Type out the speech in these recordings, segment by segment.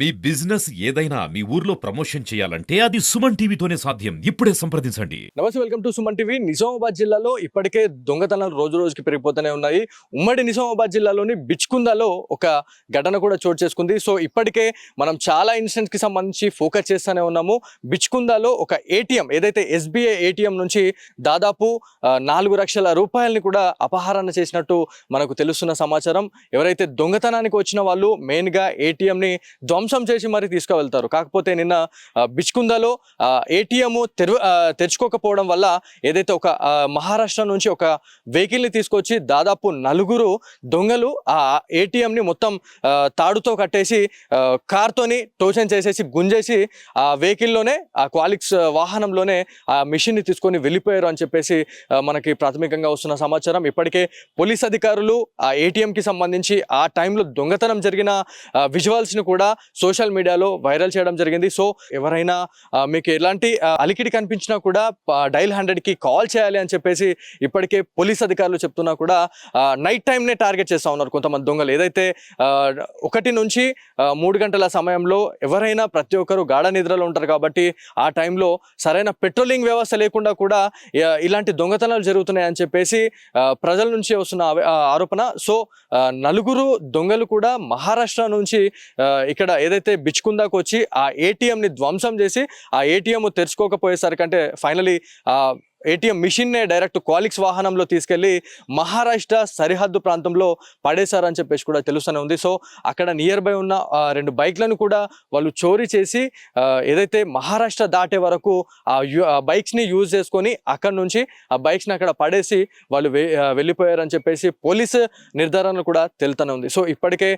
మీ business ఏదైనా మీ ఊర్లో promotion చేయాలంటే అది సుమన్ టీవీతోనే సాధ్యం. ఇప్పుడే సంప్రదించండి. నమస్తే, welcome to Suman TV. Nizamabad జిల్లాలో ఇప్పటికే దొంగతనాలు రోజు రోజుకి పెరిగిపోతూనే ఉన్నాయి. ఉమ్మడి నిజామాబాద్ జిల్లాలోని బిచ్కుందలో ఒక ఘటన కూడా చోటు చేసుకుంది. సో ఇప్పటికే మనం చాలా ఇన్సిడెంట్స్ కి సంబంధించి ఫోకస్ చేస్తూనే ఉన్నాము. బిచ్కుందలో ఒక ఏటీఎం, ఏదైతే ఎస్బీఐ ఏటీఎం నుంచి దాదాపు 4 లక్షల రూపాయలని కూడా అపహరణ చేసినట్టు మనకు తెలుస్తున్న సమాచారం. ఎవరైతే దొంగతనానికి వచ్చిన వాళ్ళు మెయిన్ గా ఏటీఎం ని ధ్వంసం చేసి మరి తీసుకువెళ్తారు. కాకపోతే నిన్న బిచ్కుందలో ఏటీఎం తెరుచుకోకపోవడం వల్ల ఏదైతే ఒక మహారాష్ట్ర నుంచి ఒక వెహికల్ ని తీసుకొచ్చి దాదాపు 4 దొంగలు ఆ ఏటీఎం ని మొత్తం తాడుతో కట్టేసి కార్తోని టోచన్ చేసేసి గుంజేసి ఆ వెహికల్లోనే ఆ క్వాలిక్స్ వాహనంలోనే ఆ మిషన్ ని తీసుకొని వెళ్ళిపోయారు అని చెప్పేసి మనకి ప్రాథమికంగా వస్తున్న సమాచారం. ఇప్పటికే పోలీస్ అధికారులు ఆ ఏటీఎం కి సంబంధించి ఆ టైంలో దొంగతనం జరిగిన విజువల్స్ ని కూడా సోషల్ మీడియాలో వైరల్ చేయడం జరిగింది. సో ఎవరైనా మీకు ఎలాంటి అలికిడి కనిపించినా కూడా డైల్ 100 కి కాల్ చేయాలి అని చెప్పేసి ఇప్పటికే పోలీస్ అధికారులు చెప్తున్నా కూడా నైట్ టైంనే టార్గెట్ చేస్తూ ఉన్నారు కొంతమంది దొంగలు. ఏదైతే 1 నుంచి 3 గంటల సమయంలో ఎవరైనా ప్రతి ఒక్కరు గాఢ నిద్రలో ఉంటారు కాబట్టి ఆ టైంలో సరైన పెట్రోలింగ్ వ్యవస్థ లేకుండా కూడా ఇలాంటి దొంగతనాలు జరుగుతున్నాయి అని చెప్పేసి ప్రజల నుంచి వస్తున్న ఆరోపణ. సో 4 దొంగలు కూడా మహారాష్ట్ర నుంచి ఇక్కడ ఏదైతే బిచ్కుందాకు వచ్చి ఆ ఏటీఎం ని ధ్వంసం చేసి ఆ ఏటీఎం తెరుచుకోకపోయేసరికంటే ఫైనలీ ఏటీఎం మిషన్నే డైరెక్ట్ క్వాలిక్స్ వాహనంలో తీసుకెళ్లి మహారాష్ట్ర సరిహద్దు ప్రాంతంలో పడేశారని చెప్పేసి కూడా తెలుస్తూనే ఉంది. సో అక్కడ నియర్ బై ఉన్న 2 బైక్లను కూడా వాళ్ళు చోరీ చేసి ఏదైతే మహారాష్ట్ర దాటే వరకు ఆ బైక్స్ని యూజ్ చేసుకొని అక్కడ నుంచి ఆ బైక్స్ని అక్కడ పడేసి వాళ్ళు వెళ్ళిపోయారని చెప్పేసి పోలీసు నిర్ధారణ కూడా తెలుతూనే ఉంది. సో ఇప్పటికే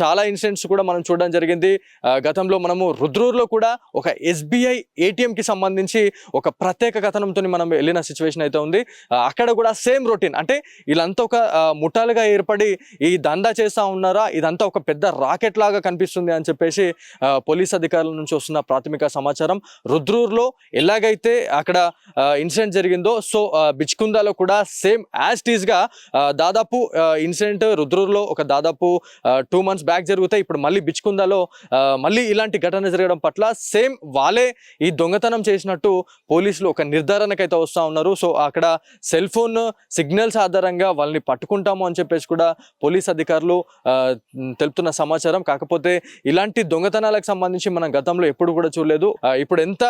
చాలా ఇన్సిడెంట్స్ కూడా మనం చూడడం జరిగింది. గతంలో మనము రుద్రూరులో కూడా ఒక ఎస్బీఐ ఏటీఎంకి సంబంధించి ఒక ప్రత్యేక కథనంతో మనం వెళ్ళిన సిచ్యువేషన్ అయితే ఉంది. అక్కడ కూడా సేమ్ రొటీన్, అంటే వీళ్ళంతా ఒక ముఠాలుగా ఏర్పడి ఈ దందా చేస్తూ ఉన్నారా, ఇదంతా ఒక పెద్ద రాకెట్ లాగా కనిపిస్తుంది అని చెప్పేసి పోలీస్ అధికారుల నుంచి వస్తున్న ప్రాథమిక సమాచారం. రుద్రూరులో ఎలాగైతే అక్కడ ఇన్సిడెంట్ జరిగిందో సో బిచ్కుందాలో కూడా సేమ్ యాజ్ టీజ్ గా దాదాపు ఇన్సిడెంట్ రుద్రూరులో ఒక దాదాపు 2 months బ్యాక్ జరుగుతాయి. ఇప్పుడు మళ్ళీ బిచ్కుందాలో మళ్ళీ ఇలాంటి ఘటన జరగడం పట్ల సేమ్ వాళ్ళే ఈ దొంగతనం చేసినట్టు పోలీసులు ఒక నిర్ధారణకైతే వస్తూ ఉన్నారు. సో అక్కడ సెల్ ఫోన్ సిగ్నల్స్ ఆధారంగా వాళ్ళని పట్టుకుంటాము అని చెప్పేసి కూడా పోలీస్ అధికారులు తెలుపుతున్న సమాచారం. కాకపోతే ఇలాంటి దొంగతనాలకు సంబంధించి మనం గతంలో ఎప్పుడు కూడా చూడలేదు. ఇప్పుడు ఎంత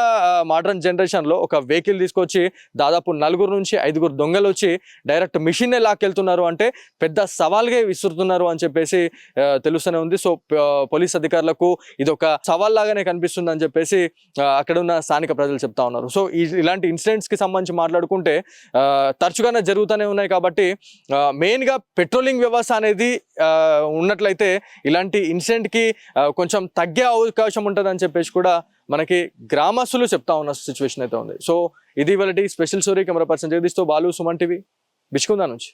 మోడర్న్ జనరేషన్ లో ఒక వెహికల్ తీసుకొచ్చి దాదాపు 4 నుంచి 5 దొంగలు వచ్చి డైరెక్ట్ మిషన్ లాక్కెళ్తున్నారు అంటే పెద్ద సవాల్గా విసురుతున్నారు అని చెప్పేసి తెలుస్తూనే ఉంది. సో పోలీస్ అధికారులకు ఇది ఒక సవాల్ లాగానే కనిపిస్తుంది అని చెప్పేసి అక్కడ ఉన్న స్థానిక ప్రజలు చెప్తా ఉన్నారు. సో ఇలాంటి ఇన్సిడెంట్స్ కి సంబంధించి మాట్లాడుకుంటే తరచుగానే జరుగుతూనే ఉన్నాయి కాబట్టి మెయిన్ గా పెట్రోలింగ్ వ్యవస్థ అనేది ఉన్నట్లయితే ఇలాంటి ఇన్సిడెంట్ కి కొంచెం తగ్గే అవకాశం ఉంటుంది అని చెప్పేసి కూడా మనకి గ్రామస్తులు చెప్తా ఉన్న సిచ్యువేషన్ అయితే ఉంది. సో ఇది ఇవాళ స్పెషల్ స్టోరీ. కెమెరా పర్సన్ జగదీష్తో బాలు, సుమన్ టీవీ, బిచ్కుందా నుంచి.